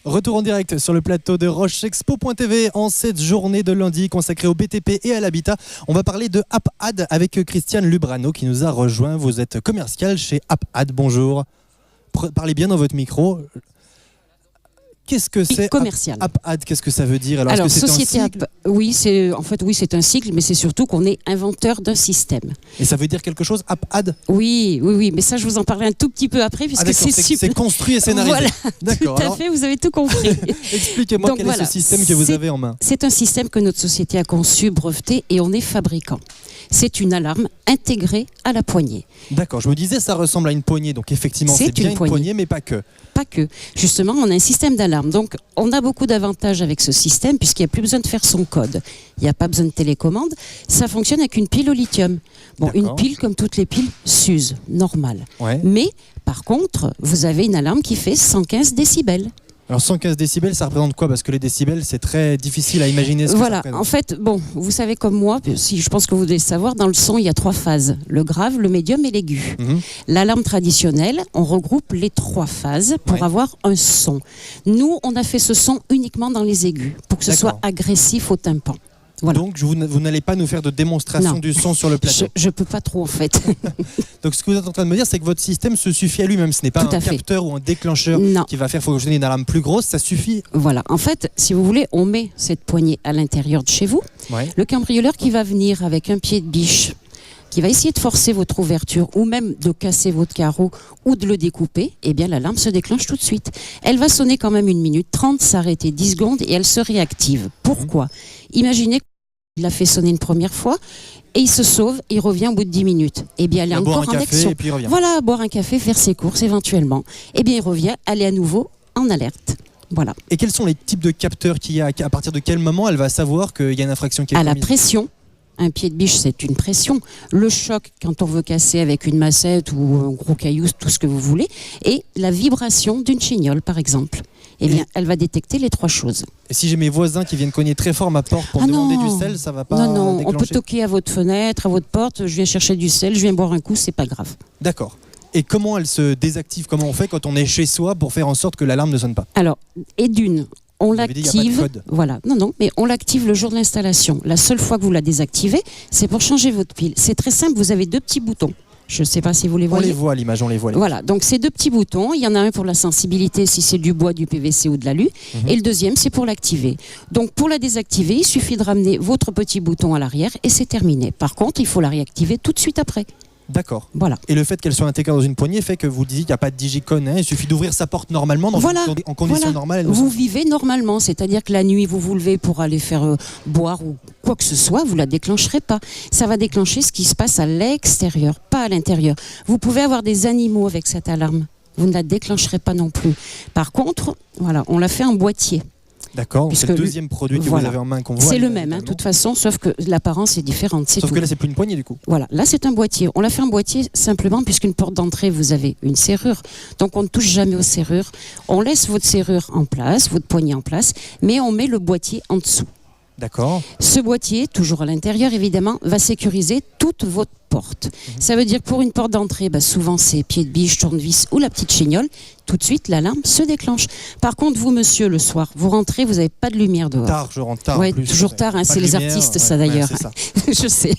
Retour en direct sur le plateau de rochexpo.tv en cette journée de lundi consacrée au BTP et à l'habitat. On va parler de AppAd avec Christiane Lubrano qui nous a rejoint. Vous êtes commercial chez AppAd. Bonjour. Parlez bien dans votre micro. Qu'est-ce que c'est commercial. AppAd, qu'est-ce que ça veut dire? Alors société App, oui, c'est un cycle, mais c'est surtout qu'on est inventeur d'un système. Et ça veut dire quelque chose, AppAd? Oui, mais ça je vous en parlerai un tout petit peu après puisque c'est construit et scénarisé. Voilà, d'accord. Tout à fait, vous avez tout compris. Expliquez-moi quel est ce système que vous avez en main. C'est un système que notre société a conçu, breveté et on est fabricant. C'est une alarme intégrée à la poignée. D'accord, je me disais ça ressemble à une poignée, donc effectivement c'est bien une poignée, mais pas que. Pas que. Justement, on a un système d'alarme. Donc, on a beaucoup d'avantages avec ce système puisqu'il n'y a plus besoin de faire son code. Il n'y a pas besoin de télécommande. Ça fonctionne avec une pile au lithium. Bon, une pile, comme toutes les piles, s'use, normal. Ouais. Mais, par contre, vous avez une alarme qui fait 115 décibels. Alors 115 décibels, ça représente quoi? Parce que les décibels, c'est très difficile à imaginer ce que voilà, ça représente. En fait, bon, vous savez comme moi, si je pense que vous devez savoir, dans le son, il y a 3 phases. Le grave, le médium et l'aigu. L'alarme traditionnelle, on regroupe les 3 phases pour avoir un son. Nous, on a fait ce son uniquement dans les aigus, pour que ce soit agressif au tympan. Voilà. Donc vous n'allez pas nous faire de démonstration du son sur le plateau. Je ne peux pas trop en fait. Donc ce que vous êtes en train de me dire, c'est que votre système se suffit à lui-même. Ce n'est pas un capteur ou un déclencheur qui va faire fonctionner une alarme plus grosse, ça suffit. Voilà, en fait, si vous voulez, on met cette poignée à l'intérieur de chez vous. Le cambrioleur qui va venir avec un pied de biche, qui va essayer de forcer votre ouverture ou même de casser votre carreau ou de le découper, eh bien l'alarme se déclenche tout de suite. Elle va sonner quand même 1 minute 30, s'arrêter 10 secondes et elle se réactive. Pourquoi? Imaginez qu'il l'a fait sonner une première fois et il se sauve, il revient au bout de 10 minutes. Eh bien, elle est encore en action. Voilà, boire un café, faire ses courses éventuellement. Eh bien, il revient, elle est à nouveau en alerte. Voilà. Et quels sont les types de capteurs qu'il y a? À partir de quel moment elle va savoir qu'il y a une infraction qui est commise? À la pression. Un pied de biche, c'est une pression. Le choc, quand on veut casser avec une massette ou un gros caillou, tout ce que vous voulez. Et la vibration d'une chignole, par exemple. Eh bien, elle va détecter les 3 choses. Et si j'ai mes voisins qui viennent cogner très fort ma porte pour me demander du sel, ça va pas déclencher? On peut toquer à votre fenêtre, à votre porte. Je viens chercher du sel, je viens boire un coup, c'est pas grave. D'accord. Et comment elle se désactive? Comment on fait quand on est chez soi pour faire en sorte que l'alarme ne sonne pas? Alors, on l'active, voilà. Non, mais on l'active le jour de l'installation. La seule fois que vous la désactivez, c'est pour changer votre pile. C'est très simple, vous avez 2 petits boutons. Je ne sais pas si vous les voyez. On les voit à l'image, on les voit. Voilà, donc ces 2 petits boutons, il y en a un pour la sensibilité si c'est du bois, du PVC ou de l'alu, et le deuxième c'est pour l'activer. Donc pour la désactiver, il suffit de ramener votre petit bouton à l'arrière et c'est terminé. Par contre, il faut la réactiver tout de suite après. D'accord. Voilà. Et le fait qu'elle soit intégrée dans une poignée fait que vous disiez qu'il n'y a pas de digicone, il suffit d'ouvrir sa porte normalement en conditions normales. Vous vivez normalement, c'est-à-dire que la nuit vous vous levez pour aller faire boire ou quoi que ce soit, vous la déclencherez pas. Ça va déclencher ce qui se passe à l'extérieur, pas à l'intérieur. Vous pouvez avoir des animaux avec cette alarme, vous ne la déclencherez pas non plus. Par contre, voilà, on l'a fait en boîtier. D'accord, c'est le deuxième produit que vous avez en main qu'on voit. C'est le même, de toute façon, sauf que l'apparence est différente. Sauf que là, c'est plus une poignée du coup. Voilà, là c'est un boîtier. On l'a fait en boîtier simplement puisqu'une porte d'entrée, vous avez une serrure. Donc on ne touche jamais aux serrures. On laisse votre serrure en place, votre poignée en place, mais on met le boîtier en dessous. D'accord. Ce boîtier, toujours à l'intérieur évidemment, va sécuriser toute votre porte. Ça veut dire que pour une porte d'entrée, souvent c'est pied de biche, tournevis ou la petite chignole, tout de suite l'alarme se déclenche. Par contre, vous monsieur, le soir, vous rentrez, vous n'avez pas de lumière dehors. Tard, je rentre tard. Ouais, toujours tard, c'est les artistes ça d'ailleurs. Je sais.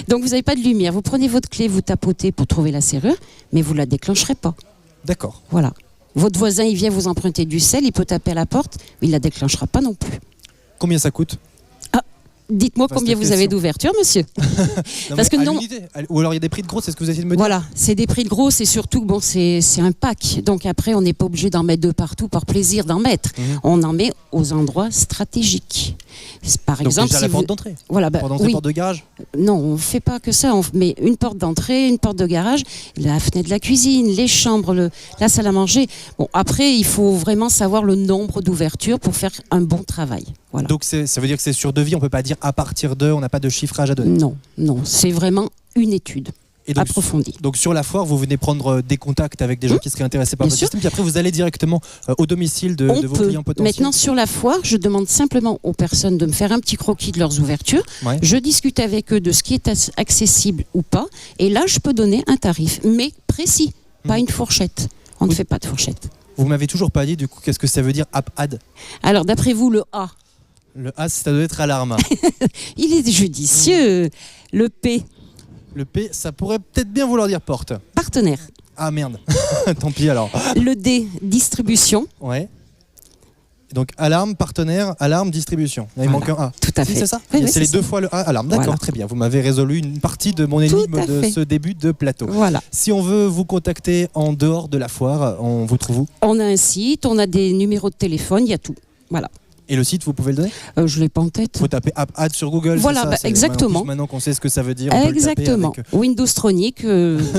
Donc vous n'avez pas de lumière, vous prenez votre clé, vous tapotez pour trouver la serrure, mais vous ne la déclencherez pas. D'accord. Voilà. Votre voisin, il vient vous emprunter du sel, il peut taper à la porte, mais il ne la déclenchera pas non plus. Combien ça coûte? Dites-moi combien vous avez d'ouverture, monsieur. Parce que non. Ou alors il y a des prix de gros, c'est ce que vous essayez de me dire? Voilà, c'est des prix de gros, c'est surtout que c'est un pack. Donc après, on n'est pas obligé d'en mettre 2 partout par plaisir d'en mettre. On en met aux endroits stratégiques. Par exemple, déjà la porte d'entrée. Voilà, porte de garage. Non, on ne fait pas que ça. On met une porte d'entrée, une porte de garage, la fenêtre de la cuisine, les chambres, la salle à manger. Bon, après, il faut vraiment savoir le nombre d'ouvertures pour faire un bon travail. Voilà. Donc ça veut dire que c'est sur devis, on ne peut pas dire à partir de, on n'a pas de chiffrage à donner. Non, c'est vraiment une étude. Approfondie. Donc sur la foire, vous venez prendre des contacts avec des gens qui seraient intéressés par votre système, puis après vous allez directement au domicile de vos clients potentiels. Maintenant sur la foire, je demande simplement aux personnes de me faire un petit croquis de leurs ouvertures. Je discute avec eux de ce qui est accessible ou pas, et là je peux donner un tarif. Mais précis, pas une fourchette. On ne fait pas de fourchette. Vous m'avez toujours pas dit, du coup, qu'est-ce que ça veut dire AppAd? Alors, d'après vous, le A? Le A, ça doit être alarme. Il est judicieux. Le P? Le P, ça pourrait peut-être bien vouloir dire porte. Partenaire. Ah merde, tant pis alors. Le D, distribution. Ouais. Donc alarme, partenaire, alarme, distribution. Il manque un A. Tout à fait. C'est ça? Oui, c'est les deux fois le A, alarme. D'accord, voilà. très bien. Vous m'avez résolu une partie de mon énigme de ce début de plateau. Voilà. Si on veut vous contacter en dehors de la foire, on vous trouve où? On a un site, on a des numéros de téléphone, il y a tout. Voilà. Et le site, vous pouvez le donner? Je ne l'ai pas en tête. Il faut taper AppAd sur Google. Voilà, ça, exactement. Maintenant qu'on sait ce que ça veut dire. Exactement. Windows Tronic,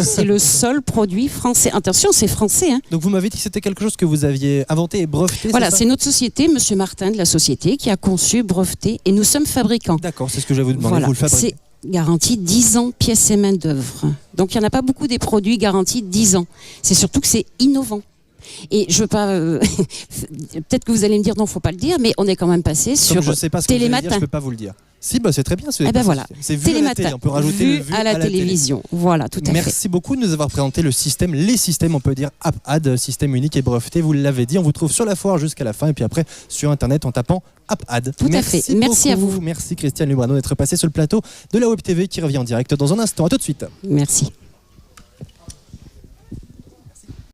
c'est le seul produit français. Attention, c'est français. Hein. Donc vous m'avez dit que c'était quelque chose que vous aviez inventé et breveté. Voilà, c'est notre société, Monsieur Martin de la société, qui a conçu, breveté, et nous sommes fabricants. D'accord, c'est ce que je vais vous demander. Voilà, vous le fabriquez. c'est garanti 10 ans, pièces et main d'œuvre. Donc il n'y en a pas beaucoup des produits garantis 10 ans. C'est surtout que c'est innovant. Et je veux pas. Peut-être que vous allez me dire non, faut pas le dire, mais on est quand même passé sur je sais pas ce que Télématin. Dire, je peux pas vous le dire. Si, bah c'est très bien. Eh ben voilà. C'est vu Télématin. à la télé. On peut rajouter vu le vu à la télévision. Voilà, tout à fait. Merci beaucoup de nous avoir présenté le système, les systèmes, on peut dire AppAd, système unique et breveté. Vous l'avez dit. On vous trouve sur la foire jusqu'à la fin et puis après sur internet en tapant AppAd. Tout à fait. Merci à vous. Merci Christiane Lubrano d'être passée sur le plateau de la Web TV qui revient en direct dans un instant. À tout de suite. Merci.